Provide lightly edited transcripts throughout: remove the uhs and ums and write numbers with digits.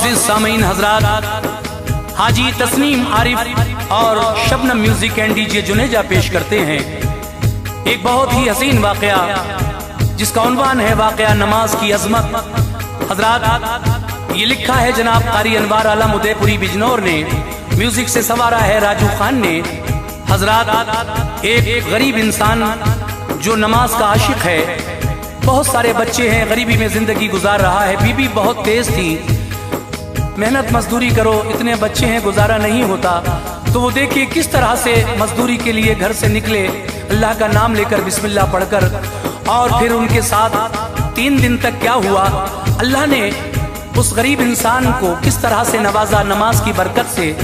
मोअज़्ज़िज़ सामीन हजरात, हाजी तस्नीम आरिफ और Shabnam music and DJ Juneja पेश करते हैं एक बहुत ही हसीन वाकया जिसका उन्वान है वाकया नमाज की अजमत। हजरात, ये लिखा है जनाब कारी अनवार आलम उदयपुरी बिजनौर ने, म्यूजिक से सवारा है राजू खान ने। हजरात, एक गरीब इंसान जो नमाज का आशिक है, बहुत सारे बच्चे हैं, गरीबी में जिंदगी गुजार रहा है, बीबी बहुत तेज थी, मेहनत मजदूरी करो, इतने बच्चे हैं, गुजारा नहीं होता। तो वो देखिए किस तरह से मजदूरी के लिए घर से निकले, अल्लाह का नाम लेकर बिस्मिल्लाह पढ़कर, और फिर उनके साथ 3 दिन तक क्या हुआ, अल्लाह ने उस गरीब इंसान को किस तरह से नवाजा नमाज की बरकत से।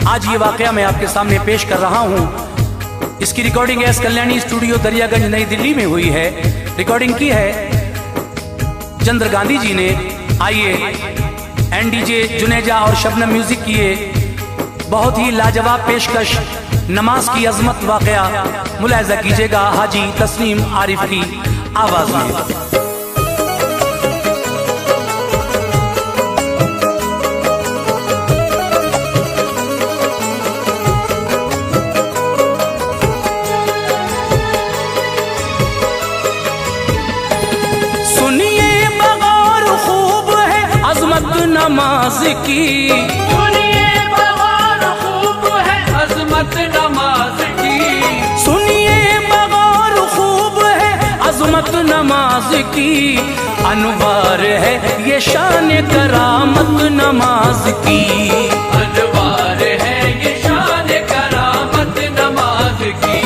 आज ये वाकया मैं आपके सामने पेश कर रहा हूँ। इसकी recording S Kalyani studio Daryaganj नई दिल्ली में हुई है। रिकॉर्डिंग की है चंद्र गांधी जी ने। आइए एंड डीजे जुनेजा और शबनम म्यूजिक किए बहुत ही लाजवाब पेशकश नमाज की अजमत वाकया मुलाहिजा कीजिएगा हाजी तस्नीम आरिफ की आवाज में। नमाज की सुनिए बगौर खूब है अजमत नमाज की, सुनिए बगौर खूब है अजमत नमाज की, अनवार है ये शान करामत नमाज की, अनवार है ये शान करामत नमाज की।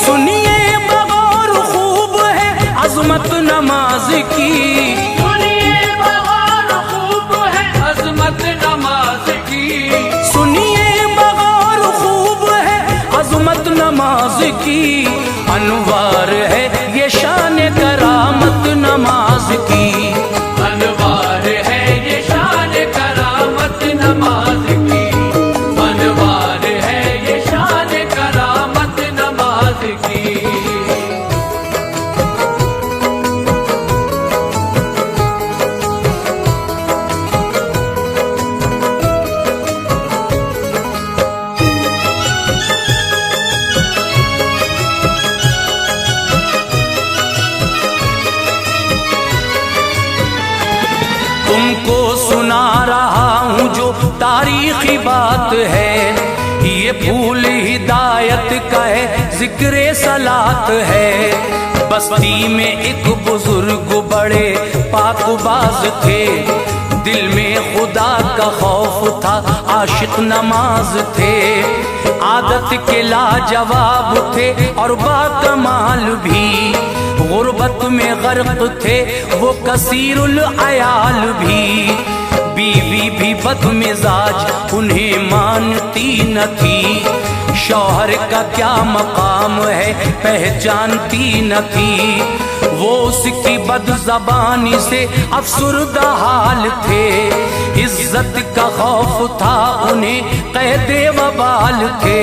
सुनिए बगौर खूब है अजमत नमाज की, सुनिए बगौर खूब है अजमत नमाज की, अनवार है ये शान करामत नमाज की, अनवार है ये शान करामत नमाज की, अनवार है ये शान करामत नमाज की। तुमको सुना रहा हूँ जो तारीखी बात है, ये फूल हिदायत का है जिक्रे सलात है। बस्ती में एक बुजुर्ग बड़े पाकबाज थे, दिल में खुदा का खौफ था, आशिक नमाज थे, आदत के लाजवाब थे और बाकमाल भी, गुर्बत में गर्क थे वो कसीरुल अयाल भी, बीवी भी बदमिजाज उन्हें मानती न थी, शौहर का क्या मकाम है पहचानती न थी, वो उसकी बदज़बानी से अफसुर्दा हाल थे, इज्जत का खौफ था उन्हें क़ैदे वबाल थे,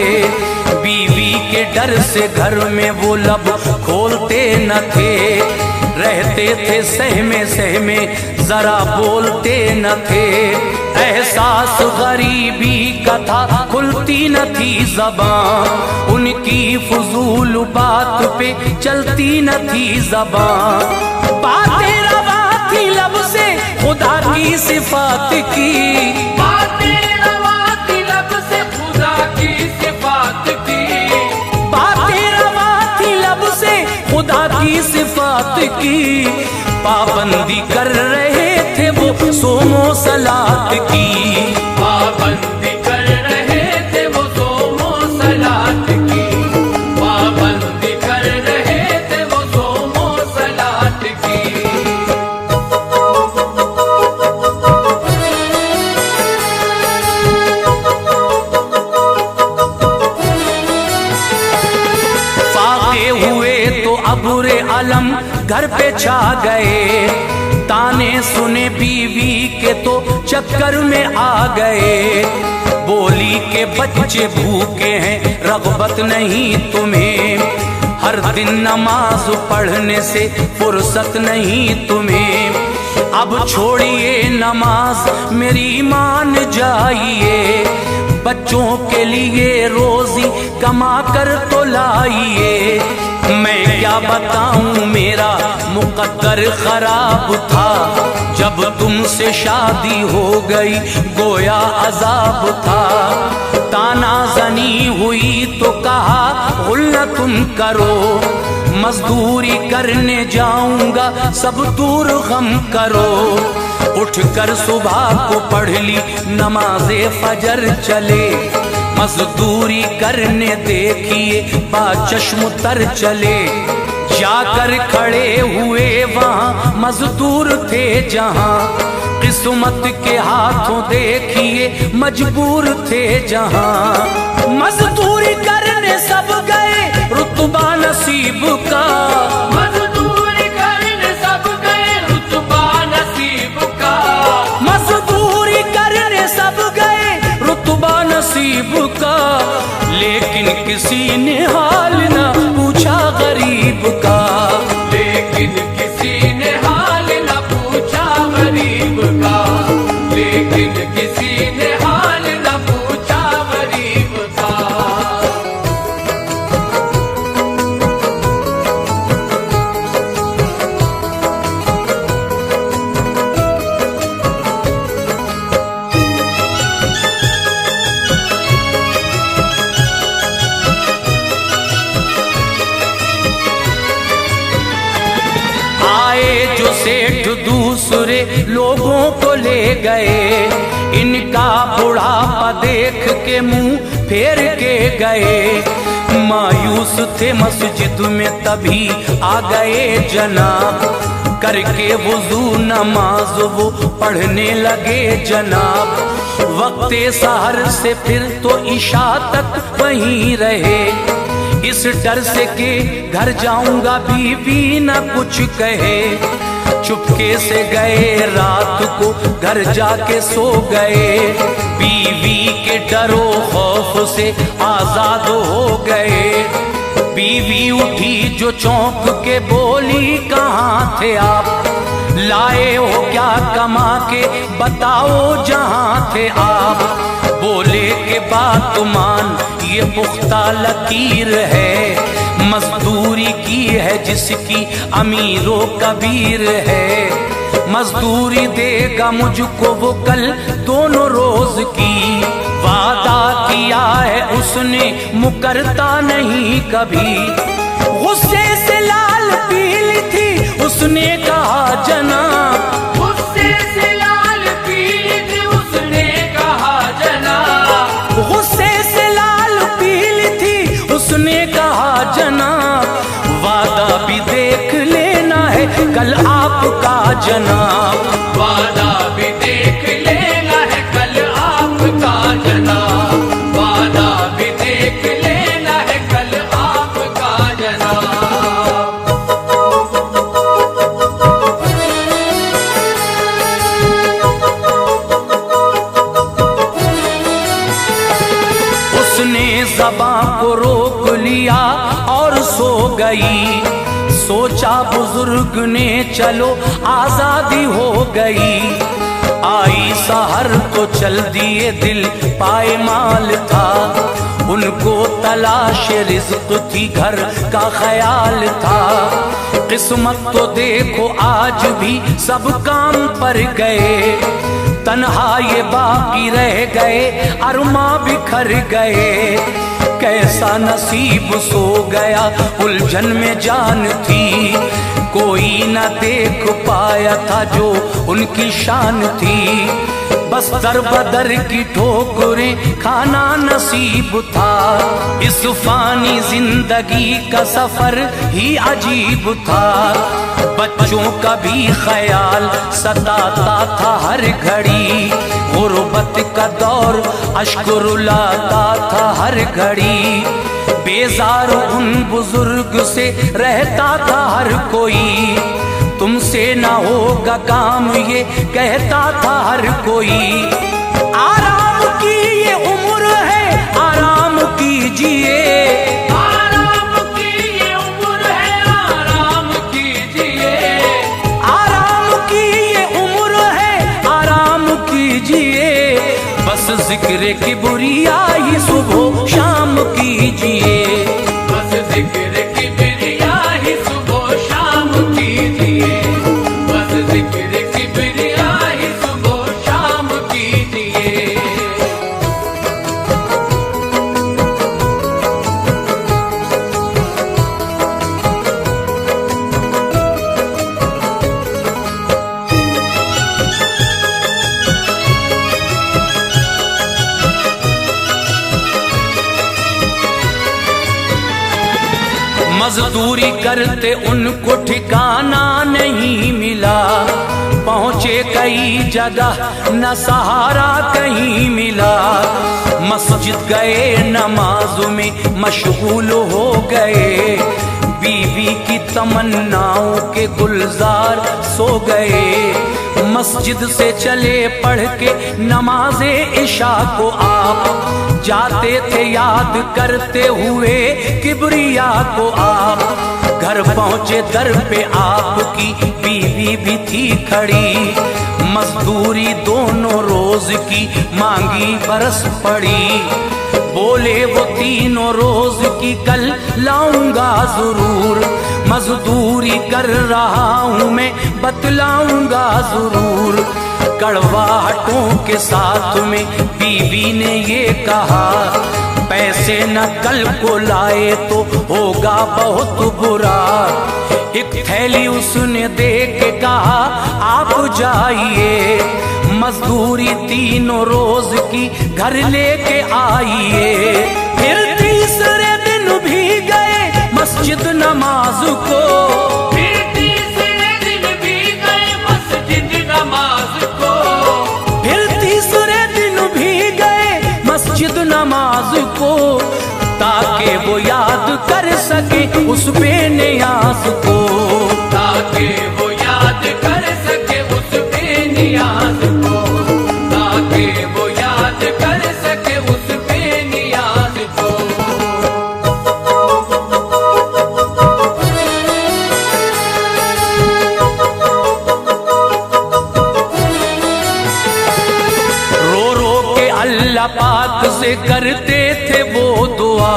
बीवी के डर से घर में वो लब खोलते न थे, रहते थे सहमे जरा बोलते न थे, एहसास गरीबी का था खुलती न थी ज़बान, उनकी फजूल बात पे चलती न थी ज़बान, बातें रवा थी लब से खुदा की सिफात की, बातें रवा थी लब से खुदा की सिफात की, बातें रवा थी लब से खुदा की सिफात की, पाबंदी कर रहे थे वो सोमो सलात की, पाबंदी कर रहे थे वो सोमो सलात की, पाबंदी कर रहे थे वो सोमो सलात की। फाके हुए तो अबुरे अलम घर पे छा गए, ताने सुने बीवी के तो चक्कर में आ गए, बोली के बच्चे भूखे हैं रग़बत नहीं तुम्हें, हर दिन नमाज पढ़ने से फुर्सत नहीं तुम्हें, अब छोड़िए नमाज मेरी मान जाइए, बच्चों के लिए रोजी कमा कर तो लाइए। मैं क्या बताऊं मेरा मुकद्दर खराब था, जब तुमसे शादी हो गई गोया अजाब था। ताना जनी हुई तो कहा गुल्ला तुम करो, मजदूरी करने जाऊंगा सब दूर गम करो। उठकर सुबह को पढ़ ली नमाज़े फजर चले, मजदूरी करने देखिए बाचश्म तर चले। जाकर खड़े हुए वहाँ मजदूर थे जहाँ, किस्मत के हाथों देखिए मजबूर थे जहाँ। मजदूरी करने सब गए रुतबा नसीब का, मजदूरी करने सब गए रुतबा नसीब का। मजदूरी करने सब गए रुतबा नसीब का, लेकिन किसी ने हाल न पूछा गरीब का। लेकिन किसी ने हाल न पूछा गरीब का, लेकिन किसी ने हाल न पूछा गरीब का। आए जो सेठ दूसरे लोगों को ले गए, इनका बुढ़ापा देख के मुंह फेर के गए। मायूस थे मस्जिद में तभी आ गए जनाब, करके वुजू नमाज वो पढ़ने लगे जनाब। वक्ते सहर से फिर तो इशा तक वहीं रहे, इस डर से कि घर जाऊंगा बीवी न कुछ कहे। चुपके से गए रात को घर जाके सो गए, बीवी के डरो खौफ से आजाद हो गए। बीवी उठी जो चौंक के बोली कहाँ थे आप, लाए हो क्या कमा के बताओ जहाँ थे आप। बोले के बात मान ये पुख्ता लकीर है, मजदूरी की है जिसकी अमीरो कबीर है। मजदूरी देगा मुझको वो कल दोनों रोज की, वादा किया है उसने मुकरता नहीं कभी। गुस्से से लाल पीली थी उसने कहा जनाब, गुस्से से लाल पीली थी उसने कहा जनाब। गुस्से से लाल पीली थी उसने कहा जनाब। वादा भी देख लेना है कल आपका जनाब, वादा भी देख लेना है कल आपका जनाब, वादा भी देख लेना है कल आपका जनाब। उसने ज़बां को रोक लिया और सो गई। सोचा बुजुर्ग ने चलो आजादी हो गई। आई सहर तो चल दिए दिल पायमाल था, उनको तलाश रिज़्क़ थी घर का ख्याल था। किस्मत तो देखो आज भी सब काम पर गए, तन्हा ये बाकी रह गए अरमा बिखर गए। कैसा नसीब सो गया उलझन में जान थी, कोई न देख पाया था जो उनकी शान थी। बस दर बदर की ठोकरें खाना नसीब था, इस फानी जिंदगी का सफर ही अजीब था। बच्चों का भी ख्याल सताता था हर घड़ी, गुर्बत का दौर अश्क रुलाता था हर घड़ी। बेजार उन बुजुर्ग से रहता था हर कोई, तुमसे ना होगा काम ये कहता था हर कोई। आराम की ये उम्र है आराम कीजिए, आराम की ये उम्र है आराम कीजिए, आराम की ये उम्र किबरिया ही सुबह शाम कीजिए। बस जिक्र किबरिया ही सुबह शाम कीजिए। बस जिक्र किबरिया ही सुबह शाम कीजिए। मजदूरी करते उनको ठिकाना नहीं मिला, पहुंचे कई जगह न सहारा कहीं मिला। मस्जिद गए नमाज में मशगूल हो गए, बीवी की तमन्नाओं के गुलजार सो गए। मस्जिद से चले पढ़ के नमाजे इशा को आप, जाते थे याद करते हुए किबरिया को आप। घर पहुंचे दर पे आपकी बीवी भी थी खड़ी, मजदूरी दोनों रोज की मांगी बरस पड़ी। बोले वो तीनों रोज की कल लाऊंगा जरूर, मजदूरी कर रहा हूँ मैं बतलाऊंगा जरूर। कड़वाहटों के साथ में बीवी ने ये कहा, पैसे न कल को लाए तो होगा बहुत बुरा। एक थैली उसने दे के कहा आप जाइए, मजदूरी तीनों रोज की घर लेके आइए। फिर तीसरे दिन भी गए मस्जिद नमाज को, फिर तीसरे दिन भी गए मस्जिद नमाज को। फिर तीसरे दिन भी गए मस्जिद नमाज को, ताकि वो याद कर सके उस बेनियाज को। ताकि वो याद कर सके उस बेनियाज को। ताकि वो याद कर सके उस बेनियाज को। रो रो के अल्लाह पाक से करते थे वो दुआ,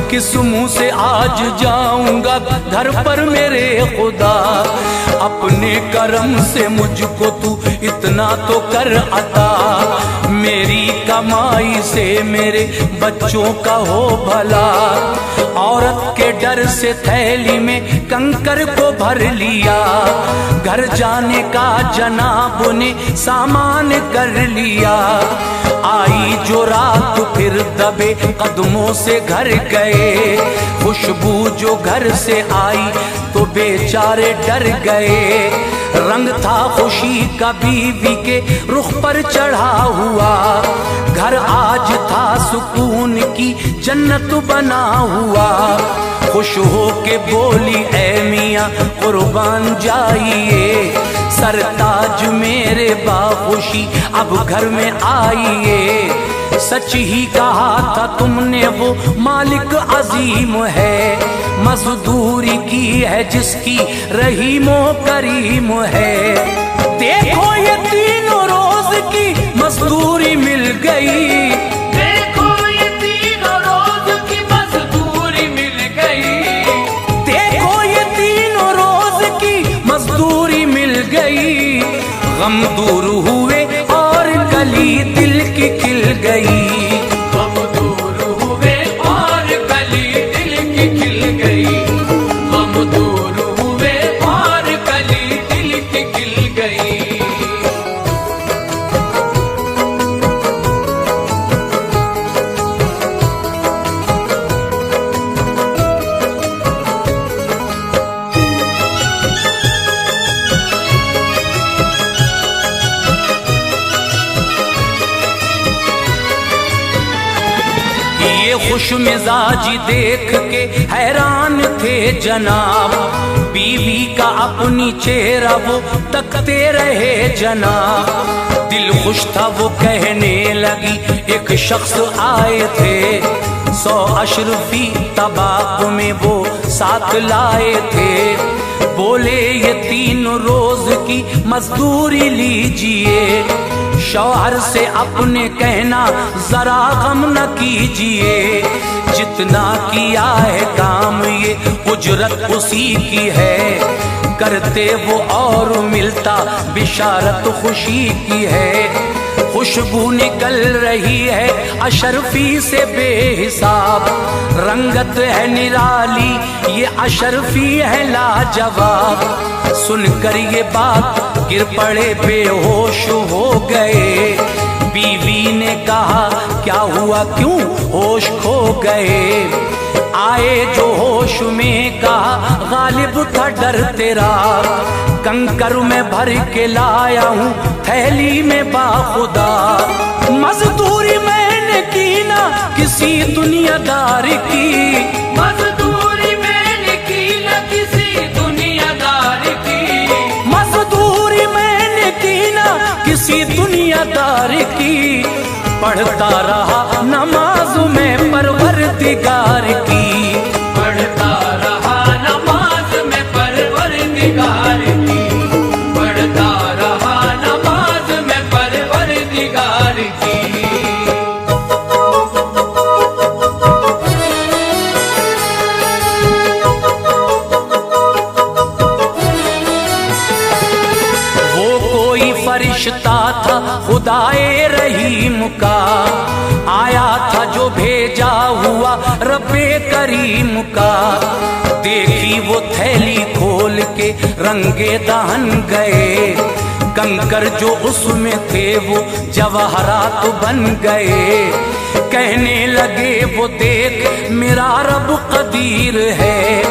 किस मुंह से आज जाऊंगा घर पर मेरे खुदा। अपने करम से मुझको तू इतना तो कर अता, मेरी कमाई से मेरे बच्चों का हो भला। औरत के डर से थैली में कंकर को भर लिया, घर जाने का जनाब ने सामान कर लिया। आई जो रात फिर दबे कदमों से घर गए, खुशबू जो घर से आई तो बेचारे डर गए। रंग था खुशी का बीवी के रुख पर चढ़ा हुआ, घर आज था सुकून की जन्नत बना हुआ। खुश हो के बोली ऐ मियाँ कुर्बान जाइए, सरताज मेरे बाखुशी अब घर में आइए। सच ही कहा था तुमने वो मालिक अजीम है, मजदूरी की है जिसकी रहीमो करीम है। देखो ये तीनों रोज की मजदूरी मिल गई, देखो ये तीनों रोज की मजदूरी मिल गई। देखो ये तीनों रोज की मजदूरी मिल गई। गम दूर हुए और कली दिल की खिल गई। गम दूर हुए और कली दिल की खिल गई। गम दूर हुए और कली दिल की खिल गई। खुश मिजाजी देख के हैरान थे जनाब, बीवी का अपनी चेहरा वो तकते रहे जनाब। दिल खुश था वो कहने लगी, एक शख्स आए थे 100 अशरफी तबाक में वो साथ लाए थे। बोले ये 3 रोज की मजदूरी लीजिए, शौहर से अपने कहना जरा गम न कीजिए, जितना किया है काम ये उजरत उसी की है, करते वो और मिलता बिशारत खुशी की है। खुशबू निकल रही है अशरफी से बेहिसाब, रंगत है निराली ये अशरफी है लाजवाब। सुनकर ये बात गिर पड़े बेहोश हो गए, बीवी ने कहा क्या हुआ क्यों होश खो गए। आए जो होश में कहा गालिब था डर तेरा, कंकर में भर के लाया हूँ थैली में बाखुदा। मजदूरी मैंने की ना किसी दुनियादार की, मजदूरी मैंने की न किसी दुनियादार की, मजदूरी मैंने की ना किसी दुनियादार की। पढ़ता रहा नमाज में परवरदिगार की, पढ़ता रहा नमाज में परवरदिगार की, पढ़ता रहा नमाज में परवरदिगार की। वो कोई फरिश्ता था खुदाए रहीम का, आया था जो भेजा हुआ रब्बे करीम का। देखी वो थैली खोल के रंगे दहन गए, कंकर जो उसमें थे वो जवाहरात बन गए। कहने लगे वो देख मेरा रब कदीर है,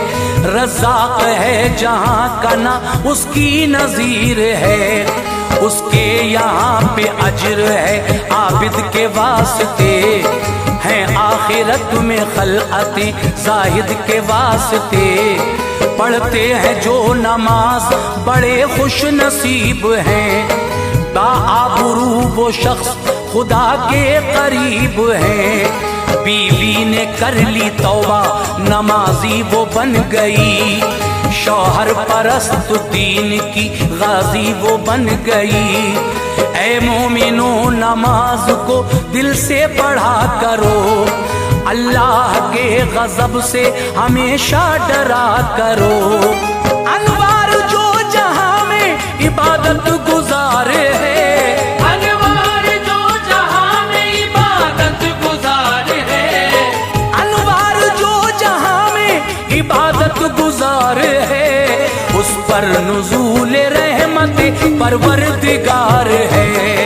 रज़ाक है जहां का ना उसकी नजीर है। उसके यहाँ पे अजर है आबिद के वास्ते, हैं आखिरत में खलअते जाहिद के वास्ते। पढ़ते हैं जो नमाज बड़े खुश नसीब हैं, बाआबरू वो शख्स खुदा के करीब हैं। बीवी ने कर ली तौबा नमाजी वो बन गई, शौहर परस्त दीन की गाजी वो बन गई। ऐ मोमिनो नमाज को दिल से पढ़ा करो, अल्लाह के गजब से हमेशा डरा करो। अनवार जो जहां में इबादत गुजार है, अनवार जो जहां में इबादत गुजार है, अनवार जो जहां में इबादत गुजार है, उस पर नुज़ूल रहमत परवरदिगार है।